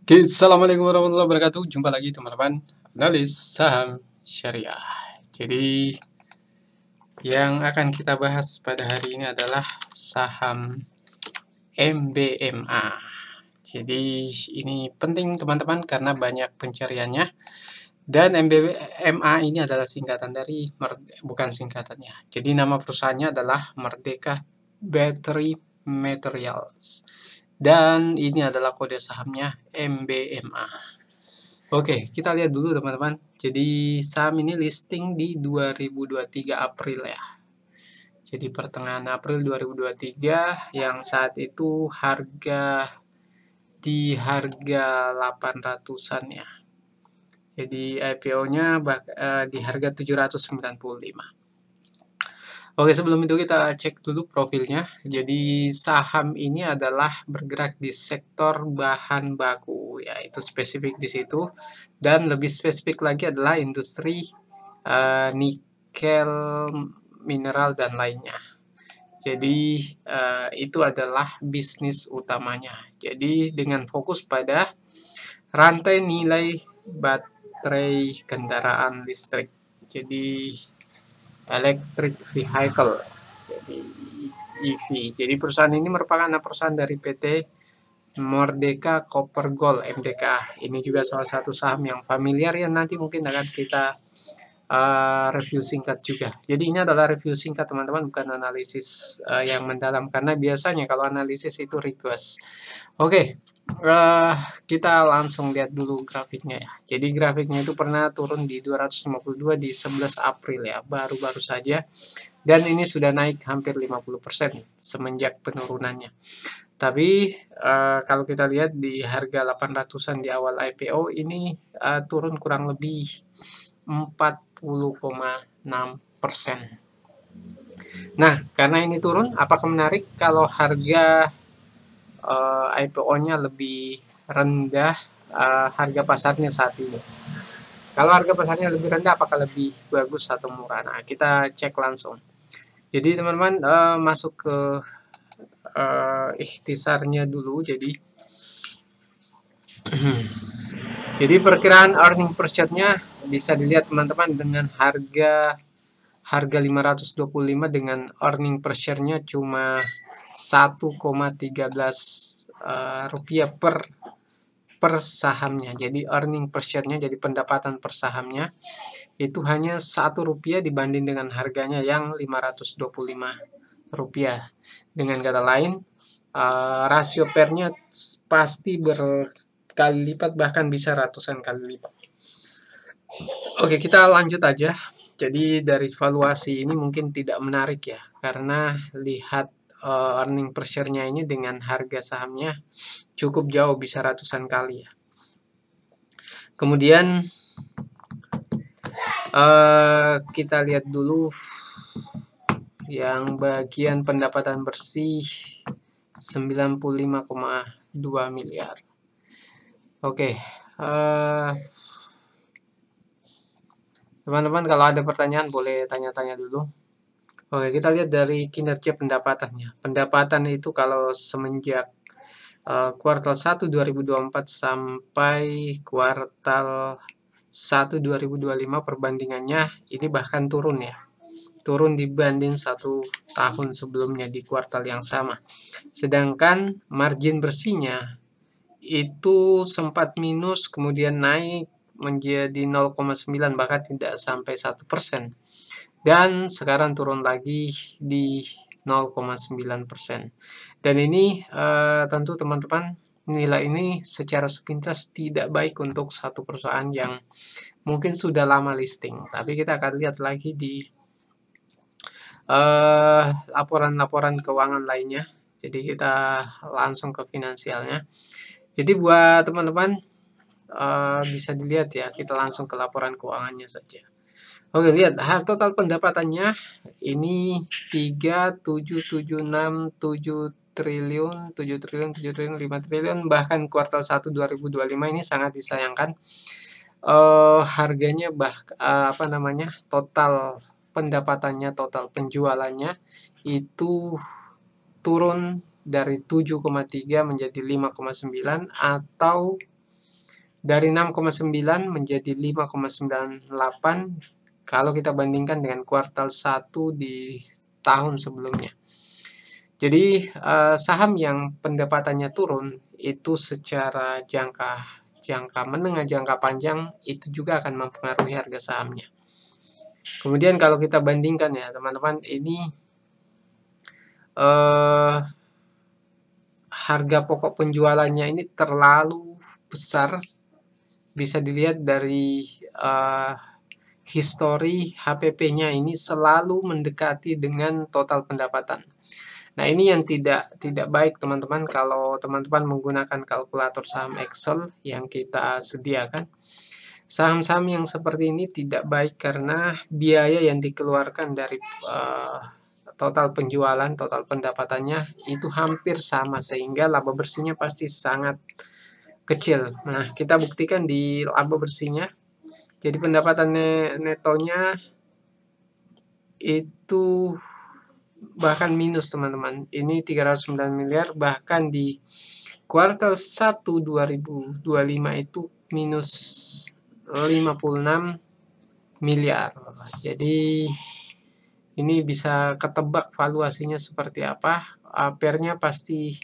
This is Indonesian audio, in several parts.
Oke, assalamualaikum warahmatullahi wabarakatuh. Jumpa lagi teman-teman, analis saham syariah. Jadi yang akan kita bahas pada hari ini adalah saham MBMA. Jadi ini penting teman-teman karena banyak pencariannya. Dan MBMA ini adalah singkatan dari, bukan singkatannya. Jadi nama perusahaannya adalah Merdeka Battery Materials. Dan ini adalah kode sahamnya MBMA. Oke, kita lihat dulu teman-teman. Jadi saham ini listing di 2023 April ya. Jadi pertengahan April 2023 yang saat itu di harga 800-an ya. Jadi IPO-nya di harga 795. Oke, sebelum itu kita cek dulu profilnya. Jadi saham ini adalah bergerak di sektor bahan baku, yaitu spesifik di situ. Dan lebih spesifik lagi adalah industri nikel, mineral, dan lainnya. Jadi itu adalah bisnis utamanya. Jadi dengan fokus pada rantai nilai baterai kendaraan listrik. Jadi electric vehicle, jadi EV. Jadi perusahaan ini merupakan anak perusahaan dari PT Merdeka Copper Gold (MDK). Ini juga salah satu saham yang familiar yang nanti mungkin akan kita review singkat juga. Jadi ini adalah review singkat teman-teman, bukan analisis yang mendalam karena biasanya kalau analisis itu request. Oke. Kita langsung lihat dulu grafiknya ya. Jadi grafiknya itu pernah turun di 252 di 11 April ya, baru-baru saja. Dan ini sudah naik hampir 50% semenjak penurunannya. Tapi kalau kita lihat di harga 800-an di awal IPO ini turun kurang lebih 40,6%. Nah, karena ini turun, apakah menarik kalau harga IPO-nya lebih rendah harga pasarnya saat ini? Kalau harga pasarnya lebih rendah, apakah lebih bagus atau murah? Nah, kita cek langsung. Jadi teman-teman masuk ke ikhtisarnya dulu. Jadi perkiraan earning per share-nya bisa dilihat teman-teman dengan harga 525 dengan earning per share-nya cuma 1,13 rupiah per sahamnya. Jadi earning per share-nya, jadi pendapatan per sahamnya itu hanya 1 rupiah dibanding dengan harganya yang 525 rupiah. Dengan kata lain, rasio PER-nya pasti berkali lipat, bahkan bisa ratusan kali lipat. Oke, kita lanjut aja. Jadi dari valuasi ini mungkin tidak menarik ya, karena lihat earning per share-nya ini dengan harga sahamnya cukup jauh, bisa ratusan kali ya. Kemudian kita lihat dulu yang bagian pendapatan bersih 95,2 miliar. Oke, teman-teman kalau ada pertanyaan boleh tanya-tanya dulu. Oke, kita lihat dari kinerja pendapatannya. Pendapatan itu kalau semenjak kuartal 1 2024 sampai kuartal 1 2025 perbandingannya ini bahkan turun ya. Turun dibanding 1 tahun sebelumnya di kuartal yang sama. Sedangkan margin bersihnya itu sempat minus, kemudian naik menjadi 0,9, bahkan tidak sampai 1%. Dan sekarang turun lagi di 0,9%. Dan ini tentu teman-teman, nilai ini secara sepintas tidak baik untuk satu perusahaan yang mungkin sudah lama listing. Tapi kita akan lihat lagi di laporan-laporan keuangan lainnya. Jadi kita langsung ke finansialnya. Jadi buat teman-teman bisa dilihat ya, kita langsung ke laporan keuangannya saja. Oke, lihat total pendapatannya ini 3,776,7 triliun, 7 triliun, 7 triliun, 5 triliun, bahkan kuartal 1 2025 ini sangat disayangkan. Harganya total pendapatannya, total penjualannya itu turun dari 7,3 menjadi 5,9 atau dari 6,9 menjadi 5,98 kalau kita bandingkan dengan kuartal 1 di tahun sebelumnya. Jadi saham yang pendapatannya turun itu secara jangka menengah, jangka panjang itu juga akan mempengaruhi harga sahamnya. Kemudian kalau kita bandingkan ya teman-teman, ini harga pokok penjualannya ini terlalu besar. Bisa dilihat dari histori HPP-nya ini selalu mendekati dengan total pendapatan. Nah, ini yang tidak baik teman-teman kalau teman-teman menggunakan kalkulator saham Excel yang kita sediakan. Saham-saham yang seperti ini tidak baik karena biaya yang dikeluarkan dari total penjualan, total pendapatannya itu hampir sama, sehingga laba bersihnya pasti sangat kecil. Nah, kita buktikan di laba bersihnya. Jadi pendapatan netonya itu bahkan minus teman-teman. Ini 309 miliar, bahkan di kuartal 1 2025 itu minus 56 miliar. Jadi ini bisa ketebak valuasinya seperti apa. Pernya pasti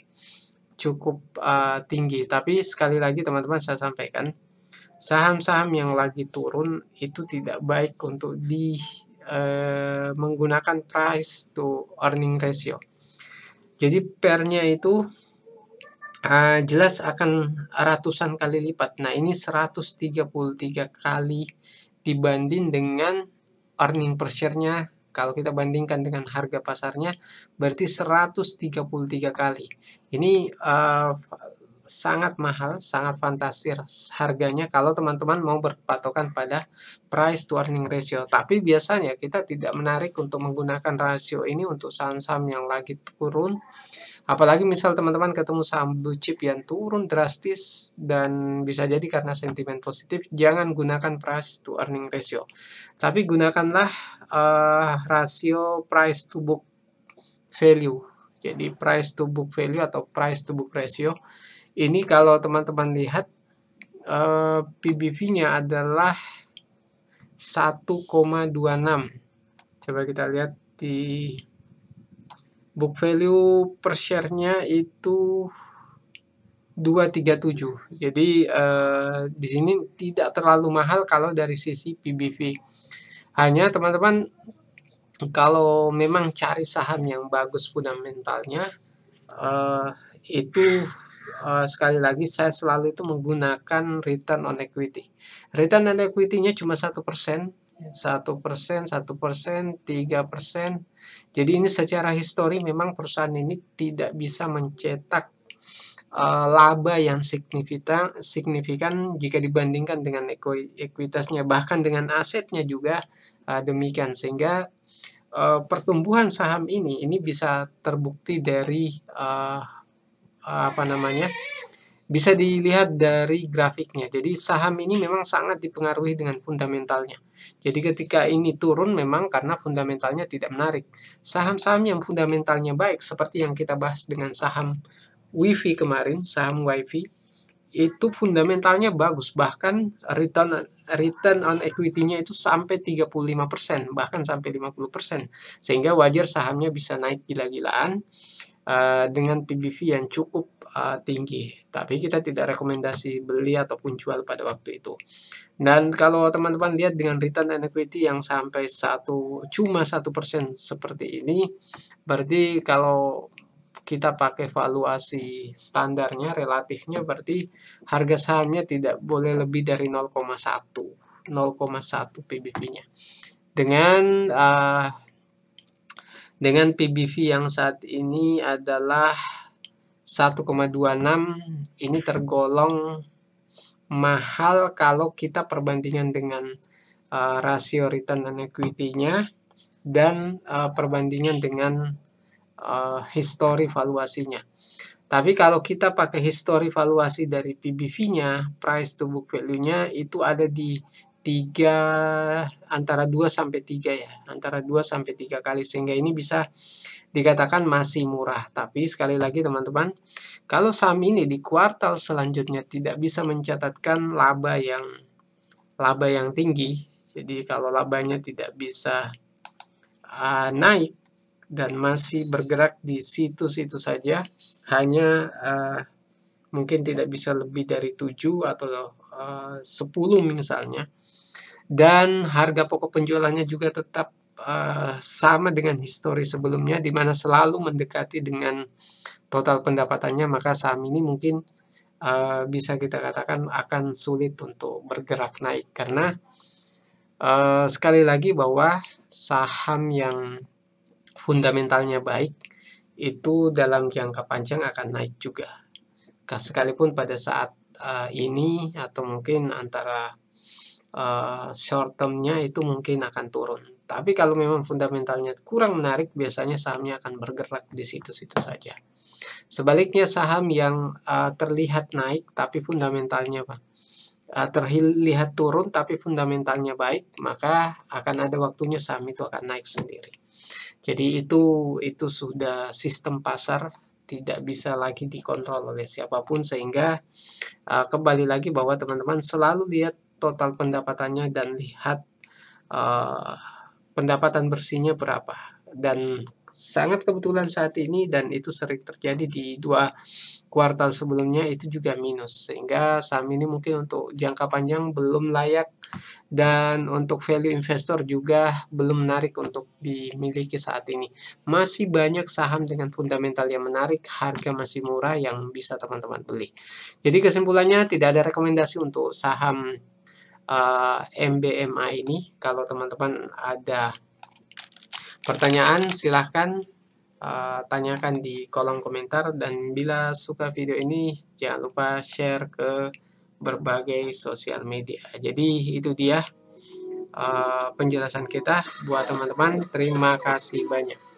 cukup tinggi. Tapi sekali lagi teman-teman saya sampaikan, saham-saham yang lagi turun itu tidak baik untuk menggunakan price to earning ratio. Jadi pernya itu jelas akan ratusan kali lipat. Nah, ini 133 kali dibanding dengan earning per share-nya. Kalau kita bandingkan dengan harga pasarnya, berarti 133 kali. Ini sangat mahal, sangat fantastis harganya kalau teman-teman mau berpatokan pada price to earning ratio. Tapi biasanya kita tidak menarik untuk menggunakan rasio ini untuk saham-saham yang lagi turun. Apalagi misal teman-teman ketemu saham blue chip yang turun drastis dan bisa jadi karena sentimen positif, jangan gunakan price to earning ratio. Tapi gunakanlah rasio price to book value. Jadi price to book value atau price to book ratio. Ini kalau teman-teman lihat PBV-nya adalah 1,26. Coba kita lihat di book value per share-nya itu 237. Jadi di sini tidak terlalu mahal kalau dari sisi PBV. Hanya teman-teman kalau memang cari saham yang bagus fundamentalnya, itu sekali lagi saya selalu itu menggunakan return on equity. Return on equity-nya cuma 1%, 1%, 3%. Jadi ini secara histori memang perusahaan ini tidak bisa mencetak laba yang signifikan jika dibandingkan dengan ekuitasnya, bahkan dengan asetnya juga demikian, sehingga pertumbuhan saham ini bisa terbukti dari bisa dilihat dari grafiknya. Jadi saham ini memang sangat dipengaruhi dengan fundamentalnya. Jadi ketika ini turun memang karena fundamentalnya tidak menarik. Saham-saham yang fundamentalnya baik seperti yang kita bahas dengan saham WiFi kemarin, saham WiFi itu fundamentalnya bagus, bahkan return on equity-nya itu sampai 35%, bahkan sampai 50%. Sehingga wajar sahamnya bisa naik gila-gilaan dengan PBV yang cukup tinggi. Tapi kita tidak rekomendasi beli ataupun jual pada waktu itu. Dan kalau teman-teman lihat dengan return on equity yang sampai cuma 1% seperti ini, berarti kalau kita pakai valuasi standarnya, relatifnya, berarti harga sahamnya tidak boleh lebih dari 0,1 PBV-nya. Dengan PBV yang saat ini adalah 1,26, ini tergolong mahal kalau kita perbandingan dengan rasio return on equity-nya dan perbandingan dengan histori valuasinya. Tapi kalau kita pakai histori valuasi dari PBV-nya, price to book value-nya itu ada di antara 2 sampai 3 ya, antara 2 sampai 3 kali, sehingga ini bisa dikatakan masih murah. Tapi sekali lagi teman-teman, kalau saham ini di kuartal selanjutnya tidak bisa mencatatkan laba yang tinggi, jadi kalau labanya tidak bisa naik dan masih bergerak di situ-situ saja, hanya mungkin tidak bisa lebih dari 7 atau 10 misalnya, dan harga pokok penjualannya juga tetap sama dengan histori sebelumnya, di mana selalu mendekati dengan total pendapatannya, maka saham ini mungkin bisa kita katakan akan sulit untuk bergerak naik, karena sekali lagi bahwa saham yang fundamentalnya baik itu dalam jangka panjang akan naik juga, sekalipun pada saat ini atau mungkin antara short termnya itu mungkin akan turun. Tapi kalau memang fundamentalnya kurang menarik, biasanya sahamnya akan bergerak di situ-situ saja. Sebaliknya saham yang terlihat naik tapi fundamentalnya terlihat turun tapi fundamentalnya baik, maka akan ada waktunya saham itu akan naik sendiri. Jadi itu sudah sistem pasar, tidak bisa lagi dikontrol oleh siapapun, sehingga kembali lagi bahwa teman-teman selalu lihat total pendapatannya dan lihat pendapatan bersihnya berapa. Dan sangat kebetulan saat ini, dan itu sering terjadi di 2 kuartal sebelumnya, itu juga minus, sehingga saham ini mungkin untuk jangka panjang belum layak, dan untuk value investor juga belum menarik untuk dimiliki saat ini. Masih banyak saham dengan fundamental yang menarik, harga masih murah yang bisa teman-teman beli. Jadi kesimpulannya, tidak ada rekomendasi untuk saham MBMA ini. Kalau teman-teman ada pertanyaan, silahkan tanyakan di kolom komentar, dan bila suka video ini jangan lupa share ke berbagai sosial media. Jadi itu dia penjelasan kita buat teman-teman. Terima kasih banyak.